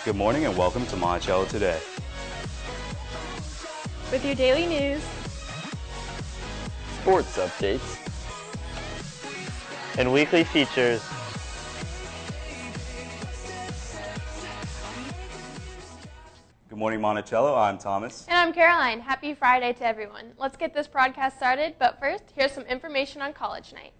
Good morning and welcome to Monticello Today. With your daily news, sports updates, and weekly features. Good morning, Monticello. I'm Thomas. And I'm Caroline. Happy Friday to everyone. Let's get this broadcast started, but first, here's some information on college night.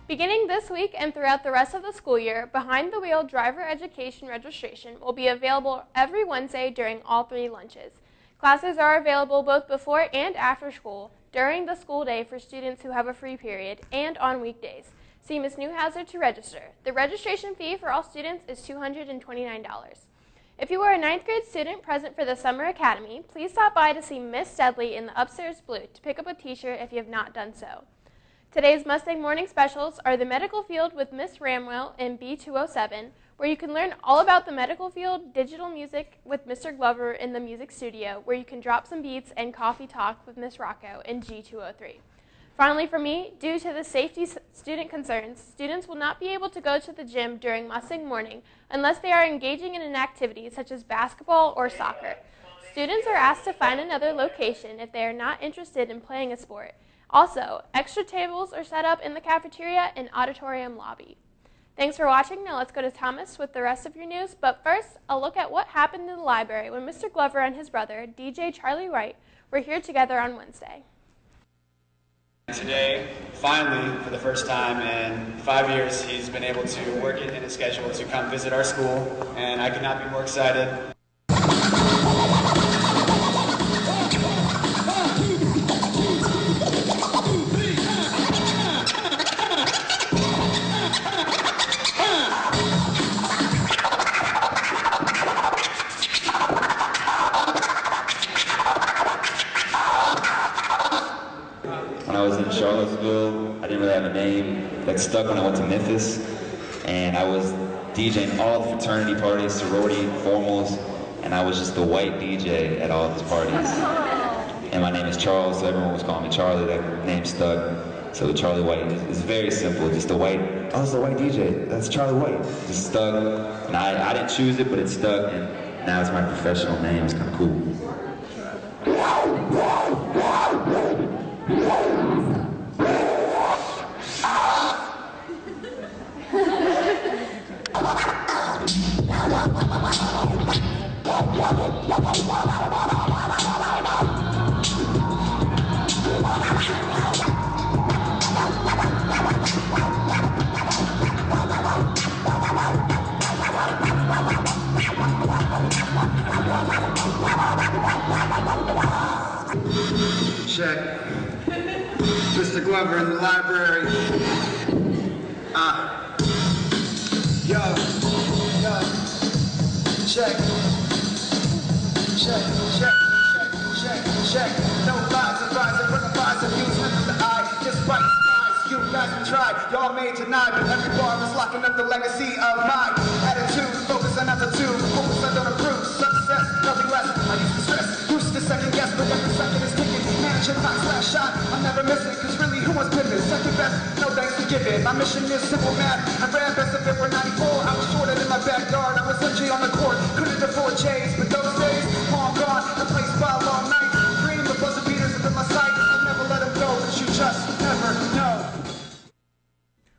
Beginning this week and throughout the rest of the school year, behind-the-wheel driver education registration will be available every Wednesday during all 3 lunches. Classes are available both before and after school, during the school day for students who have a free period, and on weekdays. See Ms. Newhouser to register. The registration fee for all students is $229. If you are a 9th grade student present for the Summer Academy, please stop by to see Miss Steadley in the upstairs blue to pick up a t-shirt if you have not done so. Today's Mustang Morning Specials are the medical field with Miss Ramwell in B207, where you can learn all about the medical field, digital music with Mr. Glover in the music studio, where you can drop some beats, and coffee talk with Miss Rocco in G203. Finally for me, due to the safety student concerns, students will not be able to go to the gym during Mustang Morning unless they are engaging in an activity such as basketball or soccer. Students are asked to find another location if they are not interested in playing a sport. Also, extra tables are set up in the cafeteria and auditorium lobby. Thanks for watching. Now let's go to Thomas with the rest of your news. But first, a look at what happened in the library when Mr. Glover and his brother, DJ Charlie Wright, were here together on Wednesday. Today, finally, for the first time in 5 years, he's been able to work it in his schedule to come visit our school, and I could not be more excited. When I was in Charlottesville, I didn't really have a name that stuck when I went to Memphis, and I was DJing all the fraternity parties, sorority, formals, and I was just the white DJ at all these parties. And my name is Charles, so everyone was calling me Charlie. That name stuck. So Charlie White is very simple, just a white, oh, it's the white DJ, that's Charlie White. Just stuck, and I didn't choose it, but it stuck, and now it's my professional name. It's kind of cool. Check. Mr. Glover in the library. Yo. Check. No lies advising, recognize amusement of the eye. Despite spies, you guys have tried. Y'all made tonight, but every bar was locking up the legacy of my attitude. Focus on altitude, focus on don't approve. Success, nothing less. I used to stress, used to second guess, but every second is ticking. Managing my last shot, I'm never missing. Cause really, who wants pivot? Second best, no thanks to give it. My mission is simple math. I ran best if it were 94. I was shorted in my backyard. I was empty on the court. Couldn't afford J's, but those days, long gone. I played spot all night. Dream the buzzer beaters have been my sight. I'll never let them go, but you just never know.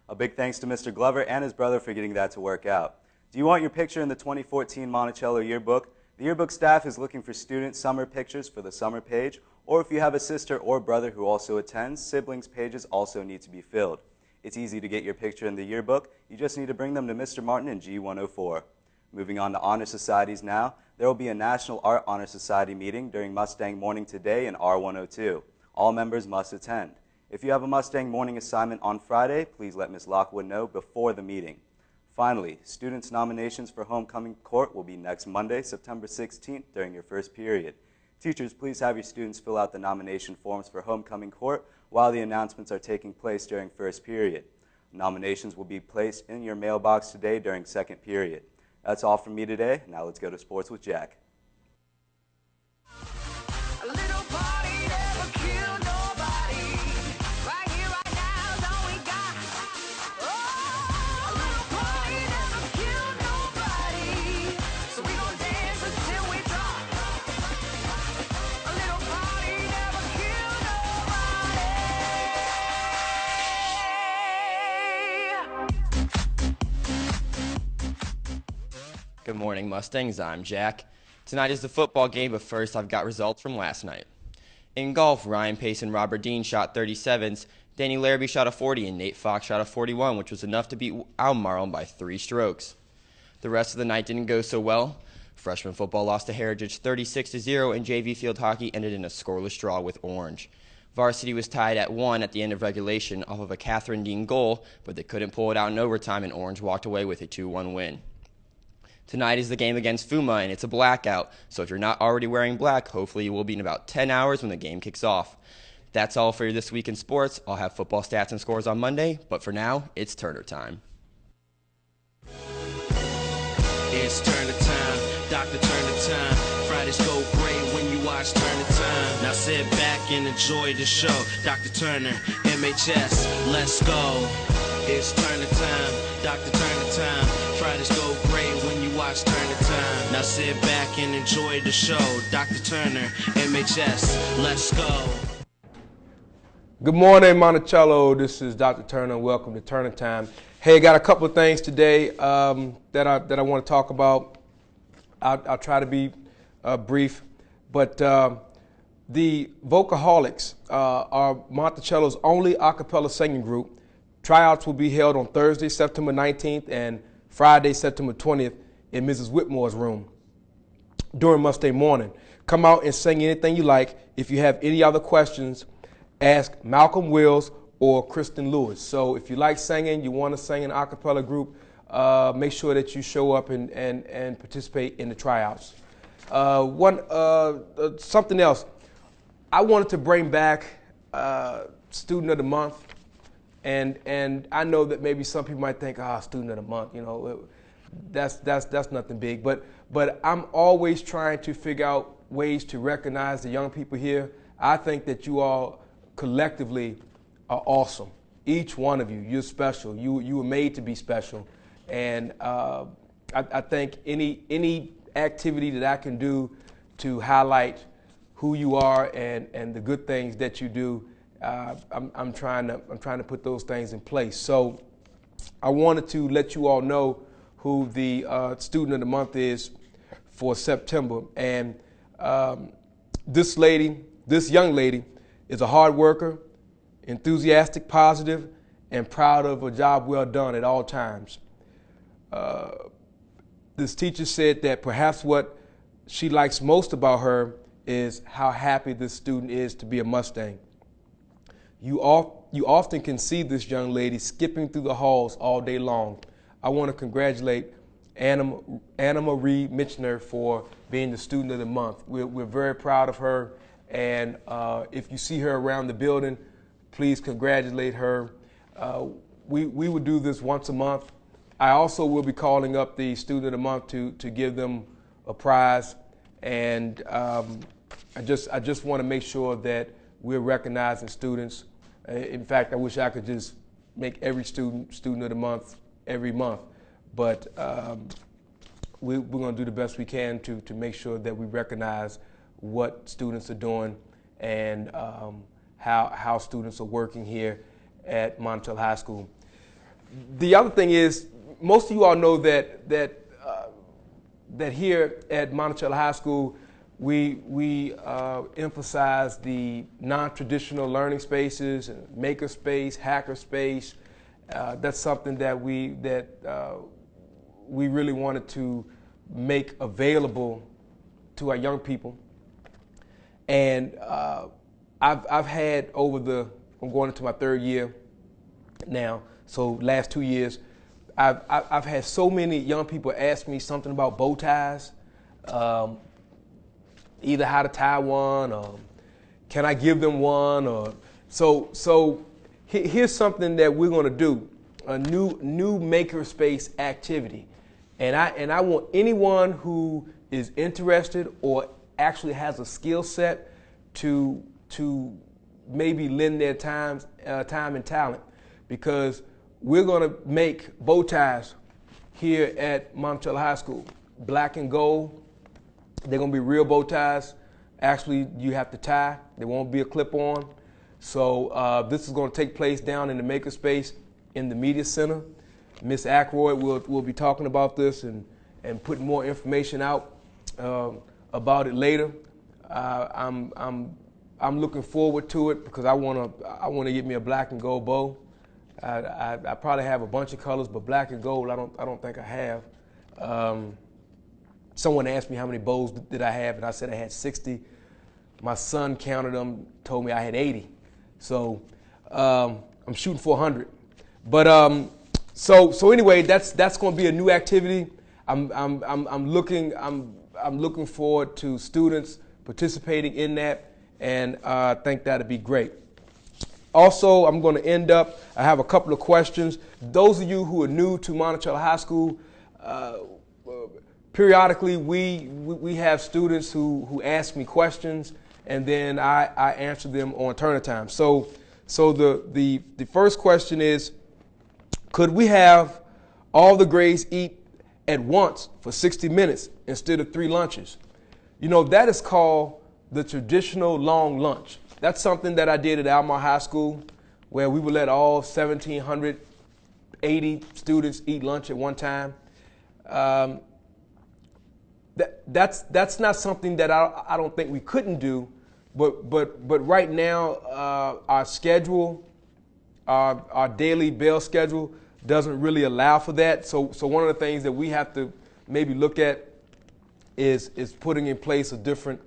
A big thanks to Mr. Glover and his brother for getting that to work out. Do you want your picture in the 2014 Monticello yearbook? The yearbook staff is looking for student summer pictures for the summer page, or if you have a sister or brother who also attends, siblings pages also need to be filled. It's easy to get your picture in the yearbook. You just need to bring them to Mr. Martin in G104. Moving on to Honor Societies now, there will be a National Art Honor Society meeting during Mustang Morning today in R102. All members must attend. If you have a Mustang morning assignment on Friday, please let Ms. Lockwood know before the meeting. Finally, students' nominations for homecoming court will be next Monday, September 16th during your first period. Teachers, please have your students fill out the nomination forms for homecoming court while the announcements are taking place during first period. Nominations will be placed in your mailbox today during second period. That's all from me today. Now let's go to sports with Jack. A little party never killed nobody. Right here, right now is all we got. Oh, a little party never killed nobody. So we gon' dance until we drop. A little party never killed nobody. Good morning, Mustangs. I'm Jack. Tonight is the football game, but first I've got results from last night. In golf, Ryan Pace and Robert Dean shot 37s, Danny Larrabee shot a 40, and Nate Fox shot a 41, which was enough to beat Albemarle by 3 strokes. The rest of the night didn't go so well. Freshman football lost to Heritage 36-0, and JV field hockey ended in a scoreless draw with Orange. Varsity was tied at 1 at the end of regulation off of a Catherine Dean goal, but they couldn't pull it out in overtime, and Orange walked away with a 2-1 win. Tonight is the game against Fuma, and it's a blackout, so if you're not already wearing black, hopefully you will be in about 10 hours when the game kicks off. That's all for this week in sports. I'll have football stats and scores on Monday, but for now, it's Turner time. It's Turner time, Dr. Turner time. Fridays go great when you watch Turner time. Now sit back and enjoy the show. Dr. Turner, MHS, let's go. It's Turner time, Dr. Turner time. Fridays go great when you watch Turner time. Now sit back and enjoy the show. Dr. Turner, MHS, let's go. Good morning, Monticello. This is Dr. Turner. Welcome to Turner Time. Hey, got a couple of things today that I want to talk about. I'll try to be brief, but the Vocaholics are Monticello's only a cappella singing group. Tryouts will be held on Thursday, September 19th, and Friday, September 20th, in Mrs. Whitmore's room during Mustang morning. Come out and sing anything you like. If you have any other questions, ask Malcolm Wills or Kristen Lewis. So if you like singing, you want to sing in an a cappella group, make sure that you show up and participate in the tryouts. Something else, I wanted to bring back Student of the Month. And I know that maybe some people might think, Student of the Month, you know, that's nothing big. But I'm always trying to figure out ways to recognize the young people here. I think that you all collectively are awesome. Each one of you, you're special. You were made to be special. And I think any activity that I can do to highlight who you are and the good things that you do, I'm trying to put those things in place. So I wanted to let you all know who the Student of the Month is for September. And this young lady is a hard worker, enthusiastic, positive, and proud of a job well done at all times. This teacher said that perhaps what she likes most about her is how happy this student is to be a Mustang. You often can see this young lady skipping through the halls all day long. I want to congratulate Anna Marie Mitchner for being the Student of the Month. We're very proud of her, and if you see her around the building, please congratulate her. We will do this once a month. I also will be calling up the Student of the Month to give them a prize, and I just want to make sure that we're recognizing students. In fact, I wish I could just make every student of the month every month, but we're going to do the best we can to make sure that we recognize what students are doing and how students are working here at Monticello High School. The other thing is, most of you all know that here at Monticello High School, we emphasize the non-traditional learning spaces, maker space, hacker space. That's something that we really wanted to make available to our young people. And I've had over I'm going into my third year now. So last 2 years, I've had so many young people ask me something about bow ties, either how to tie one, or can I give them one, or so here's something that we're going to do, a new makerspace activity, and I want anyone who is interested or actually has a skill set to maybe lend their time and talent, because we're going to make bow ties here at Monticello High School, black and gold. They're going to be real bow ties. Actually, you have to tie. There won't be a clip-on. So this is going to take place down in the makerspace in the Media Center. Miss Ackroyd will be talking about this and putting more information out about it later. I'm looking forward to it because I want to get me a black and gold bow. I probably have a bunch of colors, but black and gold I don't think I have. Someone asked me how many bows did I have, and I said I had 60. My son counted them, told me I had 80. So I'm shooting for 100. But so anyway, that's going to be a new activity. I'm looking forward to students participating in that, and I think that'd be great. Also, I'm going to end up, I have a couple of questions. Those of you who are new to Monticello High School, periodically we have students who ask me questions, and then I answer them on turn time. So the first question is, could we have all the grades eat at once for 60 minutes instead of 3 lunches? You know, that is called the traditional long lunch. That's something that I did at Almar High School, where we would let all 1,780 students eat lunch at one time. That's not something that I don't think we couldn't do, but right now our schedule, our daily bell schedule doesn't really allow for that. So one of the things that we have to maybe look at is putting in place a different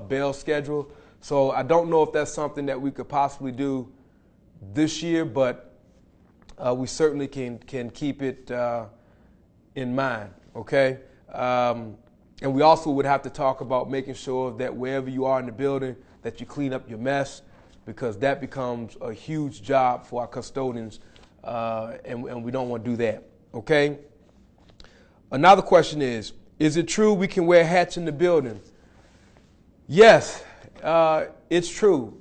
bell schedule. So I don't know if that's something that we could possibly do this year, but we certainly can keep it in mind, okay? And we also would have to talk about making sure that wherever you are in the building that you clean up your mess, because that becomes a huge job for our custodians, and we don't want to do that, okay? Another question is it true we can wear hats in the building? Yes. It's true.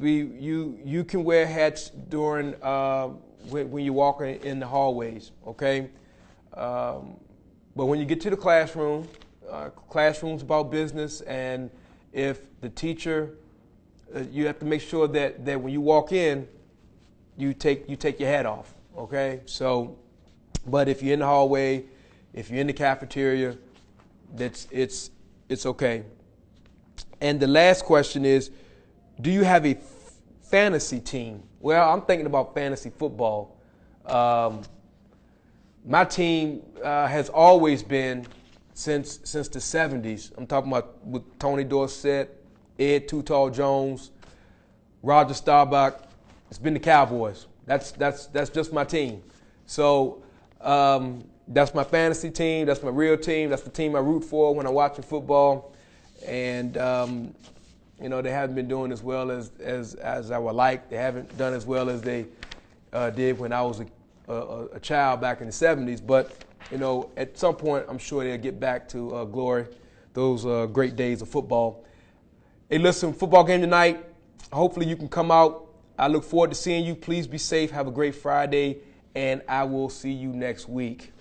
You can wear hats during when you walk in the hallways, okay? But when you get to the classroom, classroom's about business, and if the teacher, you have to make sure that when you walk in, you take your hat off, okay? So, but if you're in the hallway, if you're in the cafeteria, it's okay. And the last question is, do you have a fantasy team? Well, I'm thinking about fantasy football. My team has always been, since the 70s, I'm talking about with Tony Dorsett, Ed Too Tall Jones, Roger Staubach, it's been the Cowboys. That's just my team. So that's my fantasy team, that's my real team, that's the team I root for when I'm watching football. And you know, they haven't been doing as well as I would like. They haven't done as well as they did when I was a child back in the 70s. But you know, at some point, I'm sure they'll get back to glory, those great days of football. Hey, listen, football game tonight. Hopefully you can come out. I look forward to seeing you. Please be safe. Have a great Friday, and I will see you next week.